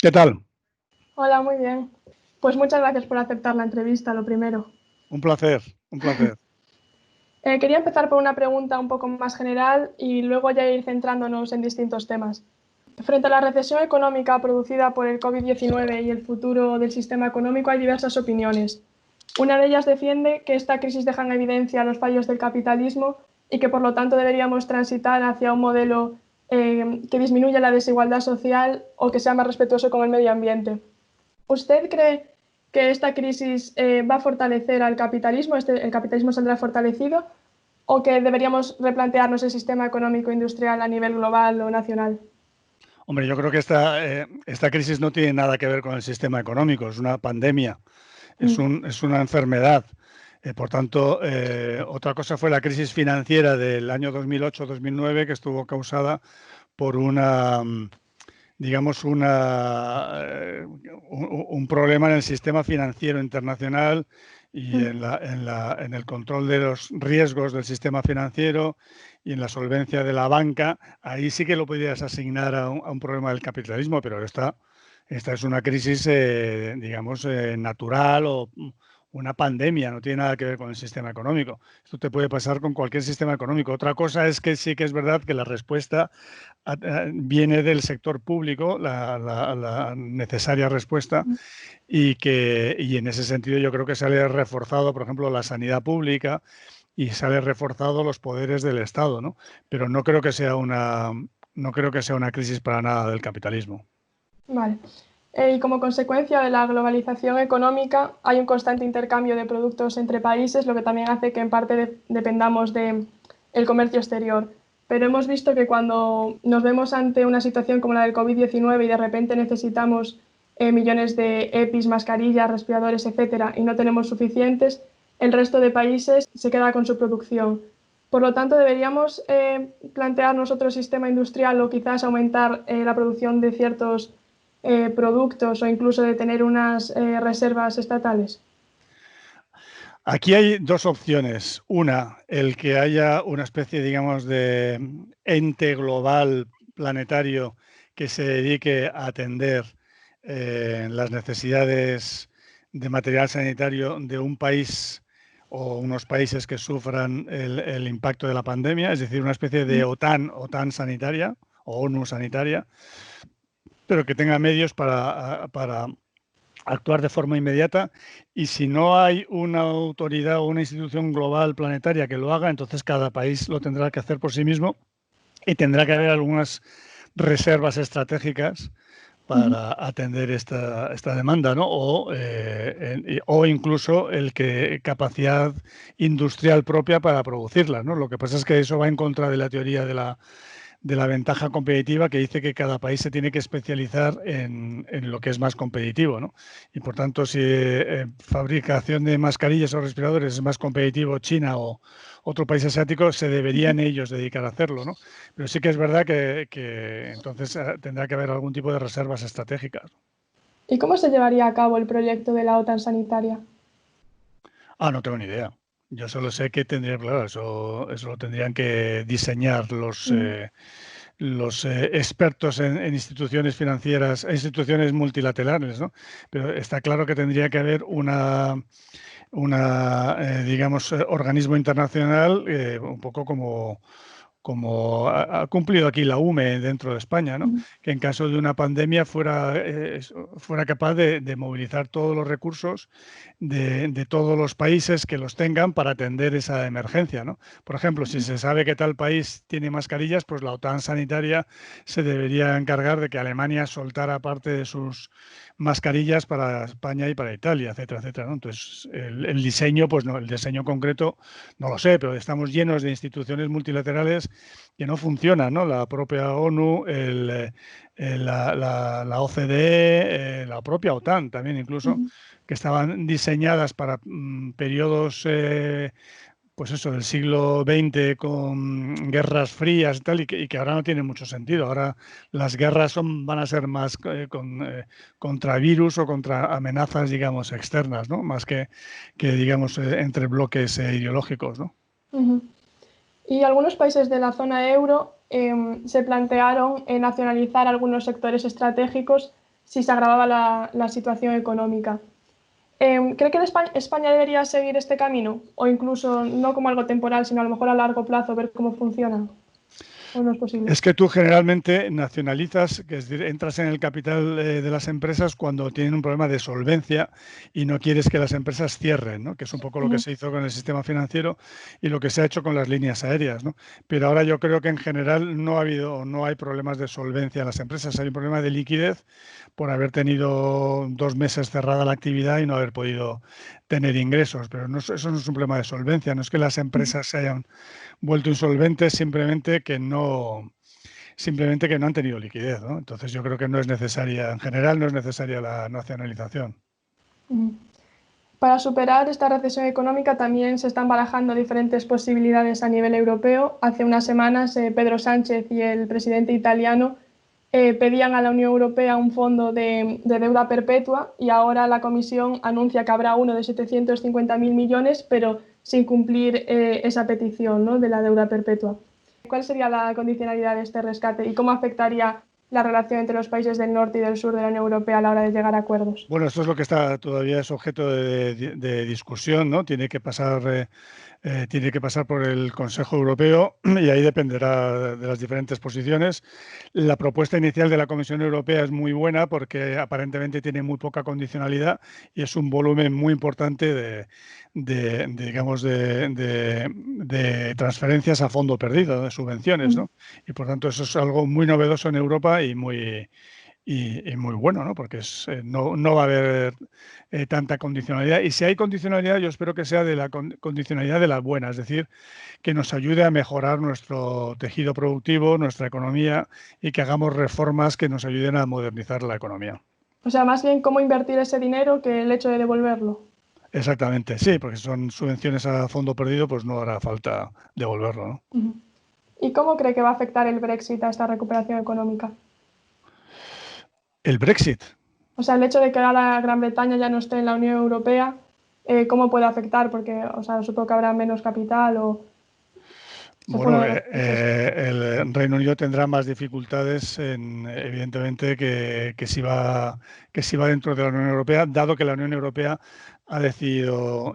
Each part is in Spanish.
¿Qué tal? Hola, muy bien. Pues muchas gracias por aceptar la entrevista, lo primero. Un placer, un placer. Quería empezar por una pregunta un poco más general y luego ya ir centrándonos en distintos temas. Frente a la recesión económica producida por el COVID-19 y el futuro del sistema económico hay diversas opiniones. Una de ellas defiende que esta crisis deja en evidencia los fallos del capitalismo y que por lo tanto deberíamos transitar hacia un modelo que disminuya la desigualdad social o que sea más respetuoso con el medio ambiente. ¿Usted cree que esta crisis va a fortalecer al capitalismo, el capitalismo saldrá fortalecido, o que deberíamos replantearnos el sistema económico industrial a nivel global o nacional? Hombre, yo creo que esta crisis no tiene nada que ver con el sistema económico, es una pandemia, es una enfermedad. Por tanto, otra cosa fue la crisis financiera del año 2008-2009, que estuvo causada por digamos, un problema en el sistema financiero internacional y en el control de los riesgos del sistema financiero y en la solvencia de la banca. Ahí sí que lo podrías asignar a un problema del capitalismo, pero esta es una crisis, digamos, natural o una pandemia, no tiene nada que ver con el sistema económico. Esto te puede pasar con cualquier sistema económico. Otra cosa es que sí que es verdad que la respuesta viene del sector público, la necesaria respuesta, y en ese sentido yo creo que sale reforzado, por ejemplo, la sanidad pública y sale reforzado los poderes del Estado, ¿no? Pero no creo que sea una crisis para nada del capitalismo. Vale. Y como consecuencia de la globalización económica, hay un constante intercambio de productos entre países, lo que también hace que en parte dependamos del comercio exterior. Pero hemos visto que cuando nos vemos ante una situación como la del COVID-19 y de repente necesitamos millones de EPIs, mascarillas, respiradores, etcétera, y no tenemos suficientes, el resto de países se queda con su producción. Por lo tanto, deberíamos plantearnos otro sistema industrial o quizás aumentar la producción de ciertos productos o incluso de tener unas reservas estatales. Aquí hay dos opciones. Una, el que haya una especie, digamos, de ente global planetario que se dedique a atender las necesidades de material sanitario de un país o unos países que sufran el impacto de la pandemia, es decir, una especie de OTAN sanitaria o ONU sanitaria, pero que tenga medios para actuar de forma inmediata, y si no hay una autoridad o una institución global planetaria que lo haga, entonces cada país lo tendrá que hacer por sí mismo y tendrá que haber algunas reservas estratégicas para atender esta demanda, ¿no? O incluso el que capacidad industrial propia para producirla, ¿no? Lo que pasa es que eso va en contra de la teoría de la ventaja competitiva, que dice que cada país se tiene que especializar en lo que es más competitivo, ¿no? Y por tanto, si fabricación de mascarillas o respiradores es más competitivo China o otro país asiático, se deberían ellos dedicar a hacerlo, ¿no? Pero sí que es verdad que entonces tendrá que haber algún tipo de reservas estratégicas. ¿Y cómo se llevaría a cabo el proyecto de la OTAN sanitaria? No tengo ni idea. Yo solo sé que tendría, claro, eso lo tendrían que diseñar los expertos en instituciones financieras, instituciones multilaterales, ¿no? Pero está claro que tendría que haber digamos, organismo internacional, un poco como ha cumplido aquí la UME dentro de España, ¿no? Que en caso de una pandemia fuera capaz de movilizar todos los recursos de todos los países que los tengan para atender esa emergencia, ¿no? Por ejemplo, si se sabe que tal país tiene mascarillas, pues la OTAN sanitaria se debería encargar de que Alemania soltara parte de sus mascarillas para España y para Italia, etcétera, etcétera, ¿no? Entonces, el diseño, pues no, el diseño concreto no lo sé, pero estamos llenos de instituciones multilaterales que no funcionan, ¿no? La propia ONU, la OCDE, la propia OTAN también incluso, que estaban diseñadas para periodos, pues eso, del siglo XX con guerras frías y tal, y que ahora no tienen mucho sentido. Ahora las guerras van a ser más contra virus o contra amenazas, digamos, externas, ¿no? Más que digamos, entre bloques ideológicos, ¿no? Y algunos países de la zona euro se plantearon nacionalizar algunos sectores estratégicos si se agravaba la situación económica. ¿Cree que España debería seguir este camino? O incluso no como algo temporal, sino a lo mejor a largo plazo, ver cómo funciona. ¿O no es posible? Es que tú generalmente nacionalizas, que es decir, entras en el capital de las empresas cuando tienen un problema de solvencia y no quieres que las empresas cierren, ¿no? Que es un poco lo que se hizo con el sistema financiero y lo que se ha hecho con las líneas aéreas, ¿no? Pero ahora yo creo que en general no hay problemas de solvencia en las empresas, hay un problema de liquidez por haber tenido 2 meses cerrada la actividad y no haber podido tener ingresos, pero eso no es un problema de solvencia, no es que las empresas se hayan vuelto insolventes, simplemente que no han tenido liquidez, ¿no? Entonces yo creo que no es necesaria, en general no es necesaria la nacionalización. Para superar esta recesión económica también se están barajando diferentes posibilidades a nivel europeo. Hace unas semanas Pedro Sánchez y el presidente italiano pedían a la Unión Europea un fondo de deuda perpetua y ahora la Comisión anuncia que habrá uno de 750.000 millones, pero sin cumplir esa petición, ¿no?, de la deuda perpetua. ¿Cuál sería la condicionalidad de este rescate y cómo afectaría la relación entre los países del norte y del sur de la Unión Europea a la hora de llegar a acuerdos? Bueno, esto es lo que todavía es objeto de discusión, ¿no? Tiene que pasar por el Consejo Europeo y ahí dependerá de las diferentes posiciones. La propuesta inicial de la Comisión Europea es muy buena porque aparentemente tiene muy poca condicionalidad y es un volumen muy importante de transferencias a fondo perdido, de subvenciones, ¿no? Y por tanto eso es algo muy novedoso en Europa y muy bueno, ¿no? Porque no va a haber tanta condicionalidad. Y si hay condicionalidad, yo espero que sea de la condicionalidad de la buena, es decir, que nos ayude a mejorar nuestro tejido productivo, nuestra economía y que hagamos reformas que nos ayuden a modernizar la economía. O sea, más bien cómo invertir ese dinero que el hecho de devolverlo. Exactamente, sí, porque si son subvenciones a fondo perdido, pues no hará falta devolverlo, ¿no? ¿Y cómo cree que va a afectar el Brexit a esta recuperación económica? El Brexit. O sea, el hecho de que ahora Gran Bretaña ya no esté en la Unión Europea, ¿cómo puede afectar? Porque, o sea, supongo que habrá menos capital o... Bueno, el Reino Unido tendrá más dificultades, evidentemente, que si va dentro de la Unión Europea, dado que la Unión Europea ha decidido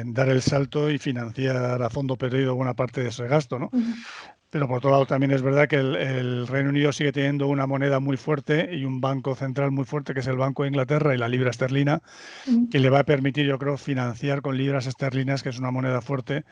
dar el salto y financiar a fondo perdido buena parte de ese gasto, ¿no? Pero por otro lado también es verdad que el Reino Unido sigue teniendo una moneda muy fuerte y un banco central muy fuerte, que es el Banco de Inglaterra y la libra esterlina, que le va a permitir, yo creo, financiar con libras esterlinas, que es una moneda fuerte,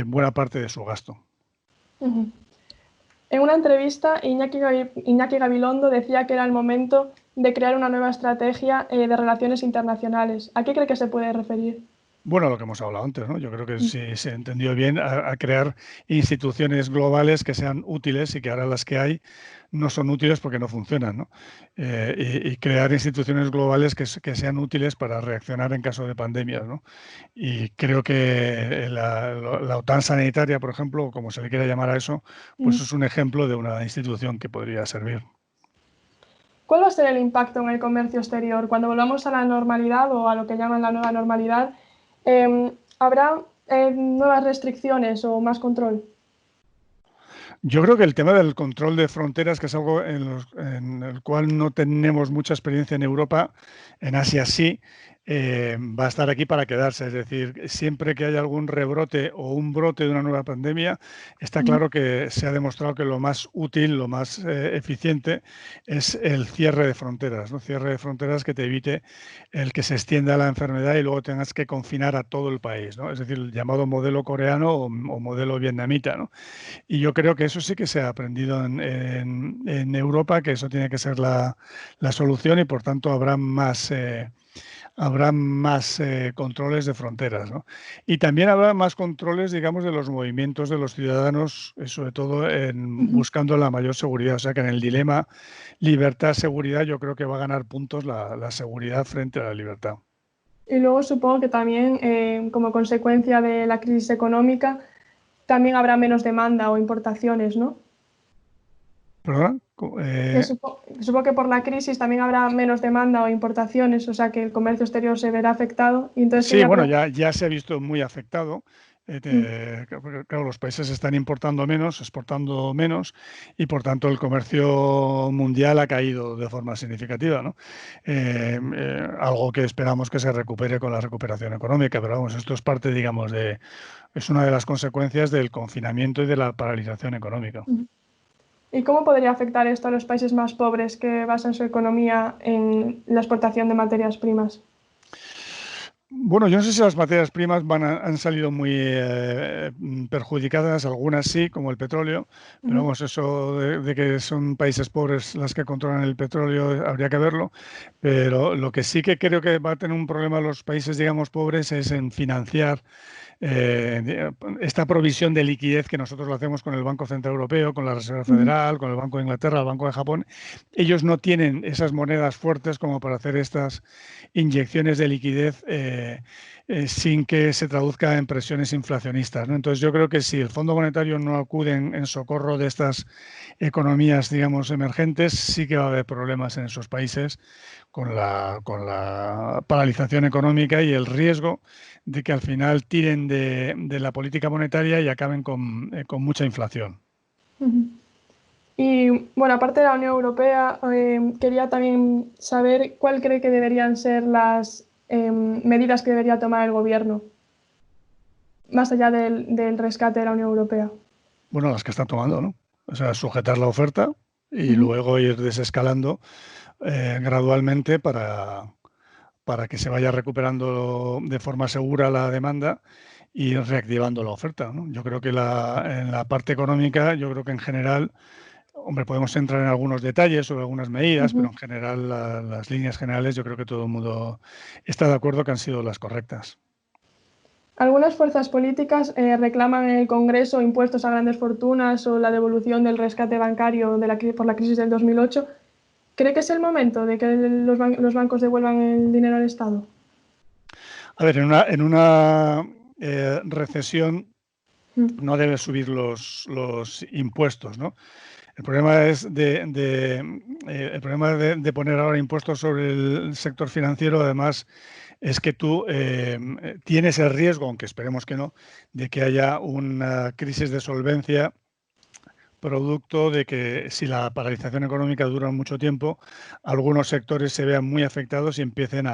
buena parte de su gasto. En una entrevista, Iñaki Gabilondo decía que era el momento de crear una nueva estrategia de relaciones internacionales. ¿A qué cree que se puede referir? Bueno, lo que hemos hablado antes, ¿no? Yo creo que si se entendió bien, a crear instituciones globales que sean útiles y que ahora las que hay no son útiles porque no funcionan, ¿no? Y crear instituciones globales que sean útiles para reaccionar en caso de pandemias, ¿no? Y creo que la OTAN sanitaria, por ejemplo, o como se le quiera llamar a eso, pues es un ejemplo de una institución que podría servir. ¿Cuál va a ser el impacto en el comercio exterior? Cuando volvamos a la normalidad o a lo que llaman la nueva normalidad, ¿habrá nuevas restricciones o más control? Yo creo que el tema del control de fronteras, que es algo en el cual no tenemos mucha experiencia en Europa, en Asia sí, va a estar aquí para quedarse. Es decir, siempre que haya algún rebrote o un brote de una nueva pandemia, está claro que se ha demostrado que lo más útil, lo más eficiente es el cierre de fronteras, ¿no? Cierre de fronteras que te evite el que se extienda la enfermedad y luego tengas que confinar a todo el país, ¿no? Es decir, el llamado modelo coreano o modelo vietnamita, ¿no? Y yo creo que eso sí que se ha aprendido en Europa, que eso tiene que ser la solución y por tanto habrá más controles de fronteras, ¿no? Y también habrá más controles, digamos, de los movimientos de los ciudadanos, sobre todo buscando la mayor seguridad. O sea que en el dilema libertad-seguridad yo creo que va a ganar puntos la seguridad frente a la libertad. Y luego supongo que también, como consecuencia de la crisis económica, también habrá menos demanda o importaciones, ¿no? ¿Perdona? Supongo que por la crisis también habrá menos demanda o importaciones, o sea que el comercio exterior se verá afectado. Y entonces Sí, bueno, ya se ha visto muy afectado Claro, los países están importando menos, exportando menos y por tanto el comercio mundial ha caído de forma significativa, ¿no? Algo que esperamos que se recupere con la recuperación económica, pero vamos, esto es parte, digamos, es una de las consecuencias del confinamiento y de la paralización económica. ¿Y cómo podría afectar esto a los países más pobres que basan su economía en la exportación de materias primas? Bueno, yo no sé si las materias primas han salido muy perjudicadas, algunas sí, como el petróleo, pero Ujú. vamos, eso de que son países pobres las que controlan el petróleo, habría que verlo, pero lo que sí que creo que va a tener un problema los países, digamos, pobres es en financiar esta provisión de liquidez que nosotros lo hacemos con el Banco Central Europeo, con la Reserva Ujú. Federal, con el Banco de Inglaterra, el Banco de Japón. Ellos no tienen esas monedas fuertes como para hacer estas inyecciones de liquidez sin que se traduzca en presiones inflacionistas, ¿no? Entonces yo creo que si el Fondo Monetario no acude en socorro de estas economías, digamos, emergentes, sí que va a haber problemas en esos países con la paralización económica y el riesgo de que al final tiren de la política monetaria y acaben con mucha inflación. Ujú. Y bueno, aparte de la Unión Europea, quería también saber cuál cree que deberían ser las medidas que debería tomar el gobierno, más allá del rescate de la Unión Europea. Bueno, las que están tomando, ¿no? O sea, sujetar la oferta y Ujú. luego ir desescalando gradualmente para que se vaya recuperando de forma segura la demanda y reactivando la oferta, ¿no? Yo creo que en la parte económica, yo creo que en general, hombre, podemos entrar en algunos detalles sobre algunas medidas, pero Ujú. en general las líneas generales yo creo que todo el mundo está de acuerdo que han sido las correctas. Algunas fuerzas políticas reclaman en el Congreso impuestos a grandes fortunas o la devolución del rescate bancario por la crisis del 2008. ¿Cree que es el momento de que los bancos devuelvan el dinero al Estado? A ver, en una recesión Mm. no debe subir los impuestos, ¿no? El problema es el problema de poner ahora impuestos sobre el sector financiero, además, es que tú tienes el riesgo, aunque esperemos que no, de que haya una crisis de solvencia producto de que si la paralización económica dura mucho tiempo, algunos sectores se vean muy afectados y empiecen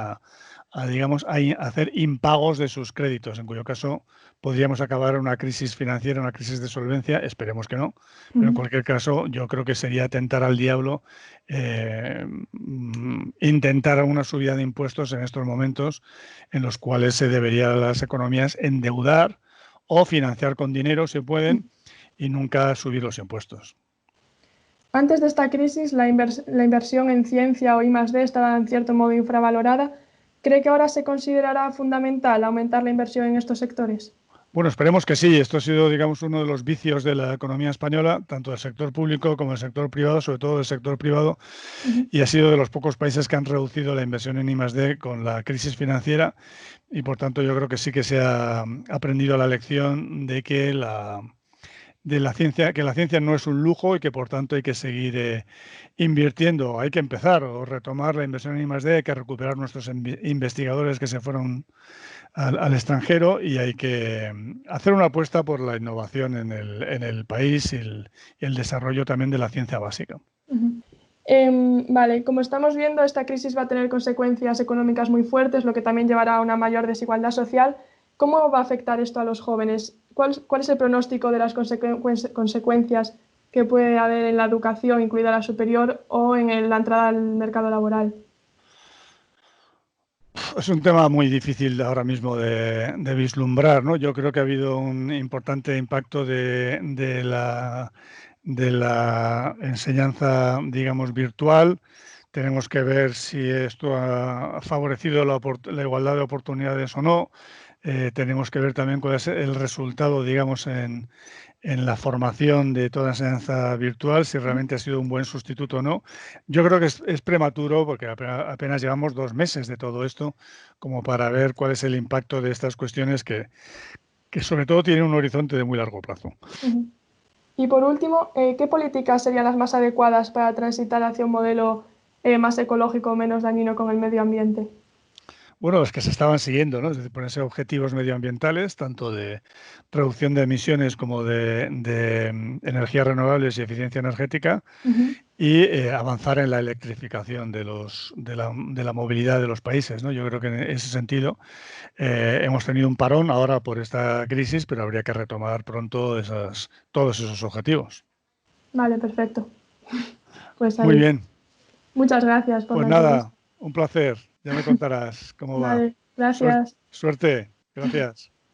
digamos, a hacer impagos de sus créditos, en cuyo caso podríamos acabar en una crisis financiera, una crisis de solvencia, esperemos que no, pero en Ujú. cualquier caso yo creo que sería tentar al diablo intentar una subida de impuestos en estos momentos en los cuales se deberían las economías endeudar o financiar con dinero, si pueden, y nunca subir los impuestos. Antes de esta crisis, la inversión en ciencia o I+D estaba en cierto modo infravalorada. ¿Cree que ahora se considerará fundamental aumentar la inversión en estos sectores? Bueno, esperemos que sí. Esto ha sido, digamos, uno de los vicios de la economía española, tanto del sector público como del sector privado, sobre todo del sector privado, Ujú. y ha sido de los pocos países que han reducido la inversión en I+D con la crisis financiera y, por tanto, yo creo que sí que se ha aprendido la lección que la ciencia no es un lujo y que, por tanto, hay que seguir invirtiendo. Hay que empezar o retomar la inversión en I+D, hay que recuperar nuestros investigadores que se fueron al extranjero y hay que hacer una apuesta por la innovación en el país y el desarrollo también de la ciencia básica. Ujú. Vale, como estamos viendo, esta crisis va a tener consecuencias económicas muy fuertes, lo que también llevará a una mayor desigualdad social. ¿Cómo va a afectar esto a los jóvenes? ¿Cuál es el pronóstico de las consecuencias que puede haber en la educación, incluida la superior, o en la entrada al mercado laboral? Es un tema muy difícil ahora mismo de vislumbrar, ¿no? Yo creo que ha habido un importante impacto de la enseñanza, digamos, virtual. Tenemos que ver si esto ha favorecido la igualdad de oportunidades o no. Tenemos que ver también cuál es el resultado, digamos, en la formación de toda enseñanza virtual, si realmente ha sido un buen sustituto o no. Yo creo que es prematuro porque apenas llevamos 2 meses de todo esto como para ver cuál es el impacto de estas cuestiones que sobre todo tienen un horizonte de muy largo plazo. Ujú. Y por último, ¿qué políticas serían las más adecuadas para transitar hacia un modelo más ecológico, menos dañino con el medio ambiente? bueno, los que se estaban siguiendo, ¿no? Es decir, ponerse objetivos medioambientales, tanto de reducción de emisiones como de energías renovables y eficiencia energética, Ujú. y avanzar en la electrificación de la movilidad de los países, ¿no? Yo creo que en ese sentido hemos tenido un parón ahora por esta crisis, pero habría que retomar pronto todos esos objetivos. Vale, perfecto. Pues Muy ahí. bien, Muchas gracias por pues la entrevista. nada, un placer. Ya me contarás cómo va. Vale, gracias. Suerte. Gracias.